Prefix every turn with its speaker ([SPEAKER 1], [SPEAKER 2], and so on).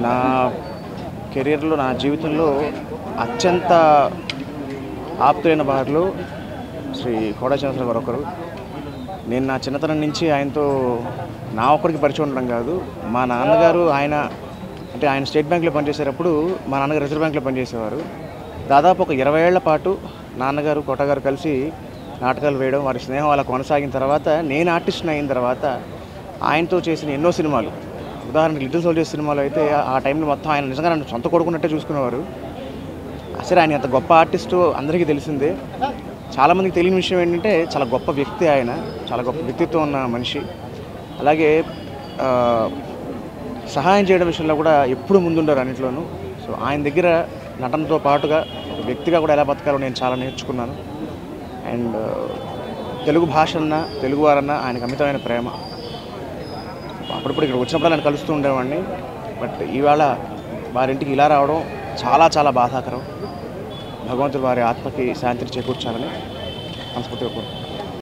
[SPEAKER 1] నా కెరీర్‌లో, నా జీవితంలో అత్యంత ఆప్తులైన వారిలో శ్రీ కోడా శ్రీనివాసరావు గారు ఒకరు. నేను నా చిన్నతనం నుంచి ఆయనతో నా ఒక్కడికి పరిచయం ఉండడం కాదు, మా నాన్నగారు ఆయన స్టేట్ బ్యాంక్‌లో పనిచేసేటప్పుడు మా నాన్నగారు రిజర్వ్ బ్యాంక్‌లో పనిచేసేవారు. దాదాపు ఒక 20 ఏళ్ల పాటు నాన్నగారు, కోట గారు కలిసి నాటకాలు వేయడం, వారి స్నేహం అలా కొనసాగిన తర్వాత నేను ఆర్టిస్ట్‌ని అయిన తర్వాత ఆయనతో చేసిన ఎన్నో సినిమాలు, ఉదాహరణకి 'లిటిల్ సోల్జర్స్' సినిమాలో అయితే ఆ టైంలో మొత్తం ఆయన నిజంగా నన్ను సొంత కొడుకున్నట్టే చూసుకునేవారు. అసలు ఆయన ఎంత గొప్ప ఆర్టిస్టు అందరికీ తెలిసిందే. చాలామందికి తెలియని విషయం ఏంటంటే చాలా గొప్ప వ్యక్తి ఆయన, చాలా గొప్ప వ్యక్తిత్వం ఉన్న మనిషి. అలాగే సహాయం చేయడం విషయంలో కూడా ఎప్పుడూ ముందుండారు అన్నింటిలోనూ. సో ఆయన దగ్గర నటనతో పాటుగా ఒక వ్యక్తిగా కూడా ఎలా బతకాలో నేను చాలా నేర్చుకున్నాను. అండ్ తెలుగు భాష అన్నా, తెలుగువారన్నా ఆయనకు అమితమైన ప్రేమ. అప్పుడప్పుడు ఇక్కడ వచ్చినప్పుడు నేను కలుస్తూ ఉండేవాడిని. బట్ ఇవాళ వారింటికి ఇలా రావడం చాలా చాలా బాధాకరం. భగవంతుడు వారి ఆత్మకి శాంతిని చేకూర్చాలని మనస్ఫూర్తిగా కోరుకుంటున్నాను.